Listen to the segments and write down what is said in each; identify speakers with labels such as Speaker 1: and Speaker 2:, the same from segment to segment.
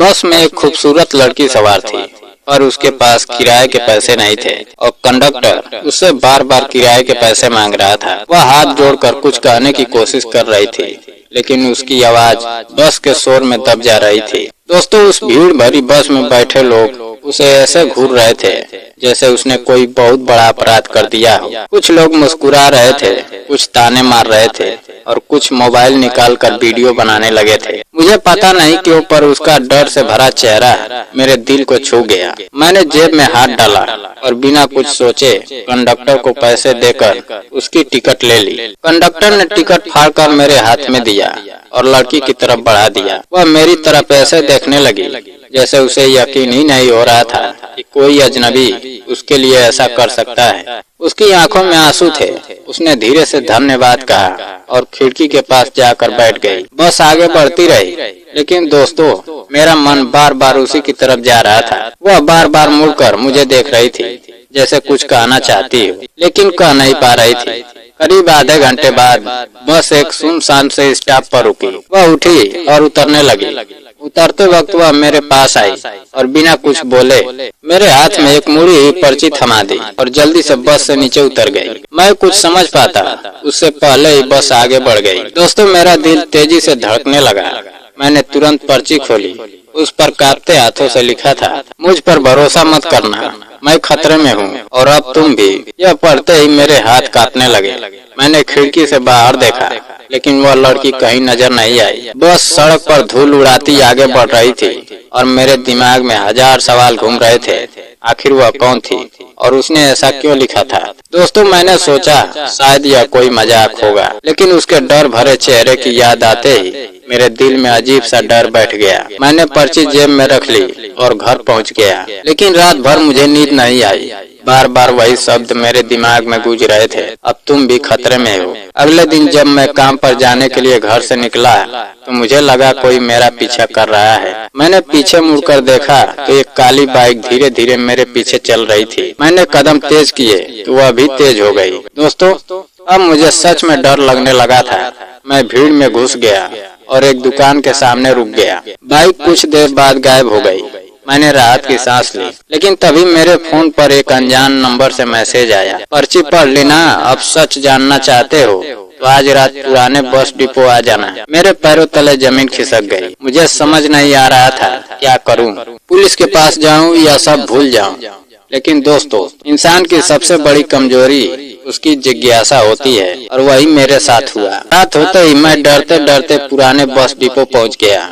Speaker 1: बस में एक खूबसूरत लड़की सवार थी, पर उसके पास किराए के पैसे नहीं थे और कंडक्टर उससे बार बार किराए के पैसे मांग रहा था। वह हाथ जोड़कर कुछ कहने की कोशिश कर रही थी, लेकिन उसकी आवाज बस के शोर में दब जा रही थी। दोस्तों, उस भीड़ भरी बस में बैठे लोग उसे ऐसे घूर रहे थे जैसे उसने कोई बहुत बड़ा अपराध कर दिया हो। कुछ लोग मुस्कुरा रहे थे, कुछ ताने मार रहे थे और कुछ मोबाइल निकालकर वीडियो बनाने लगे थे। मुझे पता नहीं क्यों, पर उसका डर से भरा चेहरा मेरे दिल को छू गया। मैंने जेब में हाथ डाला और बिना कुछ सोचे कंडक्टर को पैसे देकर उसकी टिकट ले ली। कंडक्टर ने टिकट फाड़कर मेरे हाथ में दिया और लड़की की तरफ बढ़ा दिया। वह मेरी तरफ ऐसे देखने लगी जैसे उसे यकीन ही नहीं हो रहा था कि कोई अजनबी उसके लिए ऐसा कर सकता है। उसकी आंखों में आंसू थे। उसने धीरे से धन्यवाद कहा और खिड़की के पास जाकर बैठ गई। बस आगे बढ़ती रही, लेकिन दोस्तों, मेरा मन बार बार उसी की तरफ जा रहा था। वह बार बार मुड़कर मुझे देख रही थी, जैसे कुछ कहना चाहती हो, लेकिन कह नहीं पा रही थी। करीब आधे घंटे बाद बस एक सुनसान से स्टॉप पर रुकी। वह उठी और उतरने लगी। उतरते वक्त वह मेरे पास आई और बिना कुछ बोले मेरे हाथ में एक मुड़ी हुई पर्ची थमा दी और जल्दी से बस से नीचे उतर गई। मैं कुछ समझ पाता उससे पहले ही बस आगे बढ़ गई। दोस्तों, मेरा दिल तेजी से धड़कने लगा। मैंने तुरंत पर्ची खोली। उस पर कांपते हाथों से लिखा था, मुझ पर भरोसा मत करना, मैं खतरे में हूँ और अब तुम भी। यह पढ़ते ही मेरे हाथ कांपने लगे। मैंने खिड़की से बाहर देखा, लेकिन वह लड़की कहीं नजर नहीं आई। बस सड़क पर धूल उड़ाती आगे बढ़ रही थी और मेरे दिमाग में हजार सवाल घूम रहे थे। आखिर वह कौन थी और उसने ऐसा क्यों लिखा था? दोस्तों, मैंने सोचा शायद यह कोई मजाक होगा, लेकिन उसके डर भरे चेहरे की याद आते ही मेरे दिल में अजीब सा डर बैठ गया। मैंने पर्ची जेब में रख ली और घर पहुंच गया, लेकिन रात भर मुझे नींद नहीं आई। बार बार वही शब्द मेरे दिमाग में गूंज रहे थे, अब तुम भी खतरे में हो। अगले दिन जब मैं काम पर जाने के लिए घर से निकला तो मुझे लगा कोई मेरा पीछा कर रहा है। मैंने पीछे मुड़कर देखा तो एक काली बाइक धीरे धीरे मेरे पीछे चल रही थी। मैंने कदम तेज किए तो वह भी तेज हो गई। दोस्तों, अब मुझे सच में डर लगने लगा था। मैं भीड़ में घुस गया और एक दुकान के सामने रुक गया। बाइक कुछ देर बाद गायब हो गई। मैंने राहत की सांस ली, लेकिन तभी मेरे फोन पर एक अनजान नंबर से मैसेज आया, पर्ची पढ़ लेना, अब सच जानना चाहते हो तो आज रात पुराने बस डिपो आ जाना। मेरे पैरों तले जमीन खिसक गई। मुझे समझ नहीं आ रहा था क्या करूं, पुलिस के पास जाऊं या सब भूल जाऊं। लेकिन दोस्तों, इंसान की सबसे बड़ी कमजोरी उसकी जिज्ञासा होती है और वही मेरे साथ हुआ। रात होते ही मैं डरते डरते पुराने बस डिपो पहुंच गया।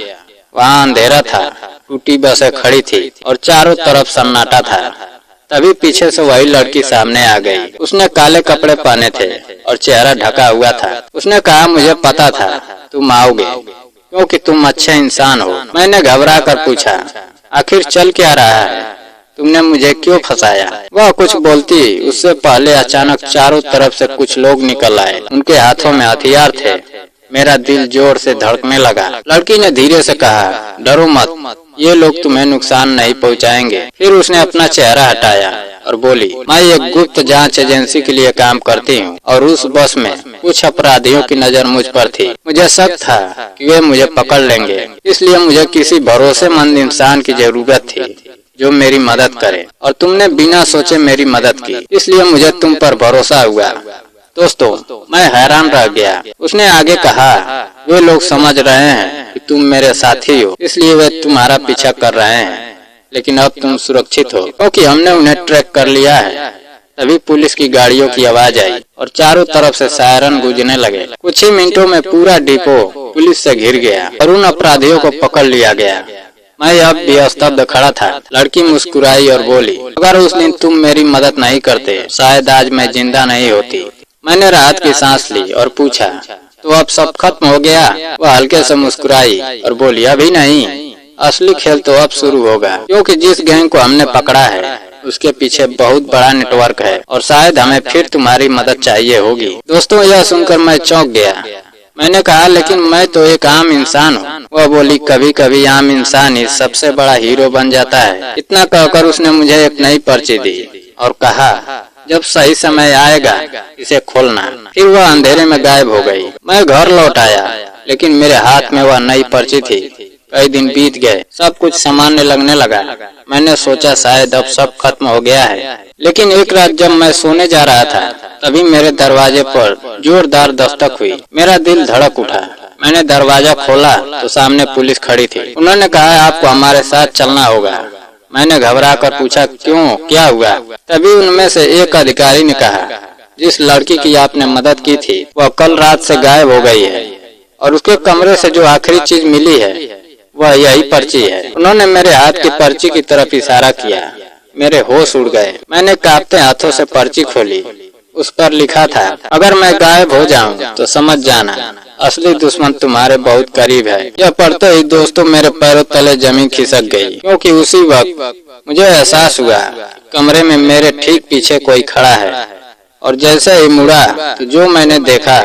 Speaker 1: वहाँ अंधेरा था, टूटी बसें खड़ी थी और चारों तरफ सन्नाटा था। तभी पीछे से वही लड़की सामने आ गई। उसने काले कपड़े पहने थे और चेहरा ढका हुआ था। उसने कहा, मुझे पता था तुम आओगे क्योंकि तुम अच्छे इंसान हो। मैंने घबरा कर पूछा, आखिर चल क्या रहा है, तुमने मुझे क्यों फंसाया? वह कुछ बोलती उससे पहले अचानक चारों तरफ से कुछ लोग निकल आए। उनके हाथों में हथियार थे। मेरा दिल जोर से धड़कने लगा। लड़की ने धीरे से कहा, डरो मत, ये लोग तुम्हें नुकसान नहीं पहुंचाएंगे। फिर उसने अपना चेहरा हटाया और बोली, मैं एक गुप्त जांच एजेंसी के लिए काम करती हूँ और उस बस में कुछ अपराधियों की नजर मुझ पर थी। मुझे शक था कि वे मुझे पकड़ लेंगे, इसलिए मुझे किसी भरोसेमंद इंसान की जरूरत थी जो मेरी मदद करे, और तुमने बिना सोचे मेरी मदद की, इसलिए मुझे तुम पर भरोसा हुआ। दोस्तों, मैं हैरान रह गया। उसने आगे कहा, वे लोग समझ रहे हैं कि तुम मेरे साथी हो, इसलिए वे तुम्हारा पीछा कर रहे हैं, लेकिन अब तुम सुरक्षित हो क्योंकि हमने उन्हें ट्रैक कर लिया है। तभी पुलिस की गाड़ियों की आवाज आई और चारों तरफ से सायरन गूंजने लगे। कुछ ही मिनटों में पूरा डिपो पुलिस से घिर गया और उन अपराधियों को पकड़ लिया गया। मैं अब भी स्तब्ध खड़ा था। लड़की मुस्कुराई और बोली, अगर उस दिन तुम मेरी मदद नहीं करते शायद आज मैं जिंदा नहीं होती। मैंने राहत की सांस ली और पूछा, तो अब सब खत्म हो गया? वह हल्के से मुस्कुराई और बोली, अभी नहीं, असली खेल तो अब शुरू होगा, क्योंकि जिस गैंग को हमने पकड़ा है उसके पीछे बहुत बड़ा नेटवर्क है और शायद हमें फिर तुम्हारी मदद चाहिए होगी। दोस्तों, यह सुनकर मैं चौंक गया। मैंने कहा, लेकिन मैं तो एक आम इंसान हूँ। वह बोली, कभी कभी आम इंसान ही सबसे बड़ा हीरो बन जाता है। इतना कहकर उसने मुझे एक नई पर्ची दी और कहा, जब सही समय आएगा इसे खोलना। फिर वह अंधेरे में गायब हो गई। मैं घर लौट आया, लेकिन मेरे हाथ में वह नई पर्ची थी। कई दिन बीत गए, सब कुछ सामान्य लगने लगा। मैंने सोचा शायद अब सब खत्म हो गया है, लेकिन एक रात जब मैं सोने जा रहा था तभी मेरे दरवाजे पर जोरदार दस्तक हुई। मेरा दिल धड़क उठा। मैंने दरवाजा खोला तो सामने पुलिस खड़ी थी। उन्होंने कहा आपको हमारे साथ चलना होगा। मैंने घबरा कर पूछा क्यों, क्या हुआ? तभी उनमें से एक अधिकारी ने कहा जिस लड़की की आपने मदद की थी वह कल रात से गायब हो गई है और उसके कमरे से जो आखिरी चीज मिली है वह यही पर्ची है। उन्होंने मेरे हाथ की पर्ची की तरफ इशारा किया। मेरे होश उड़ गए। मैंने कांपते हाथों से पर्ची खोली। उस पर लिखा था अगर मैं गायब हो जाऊं तो समझ जाना असली दुश्मन तुम्हारे बहुत करीब है। यह पढ़ते ही दोस्तों मेरे पैरों तले जमीन खिसक गई, क्योंकि उसी वक्त मुझे एहसास हुआ कमरे में मेरे ठीक पीछे कोई खड़ा है और जैसे ही मुड़ा तो जो मैंने देखा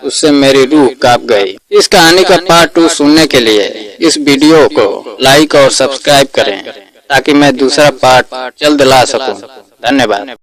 Speaker 1: उससे मेरी रूह कांप गई। इस कहानी का पार्ट 2 सुनने के लिए इस वीडियो को लाइक और सब्सक्राइब करें ताकि मैं दूसरा पार्ट जल्द ला सकूं। धन्यवाद।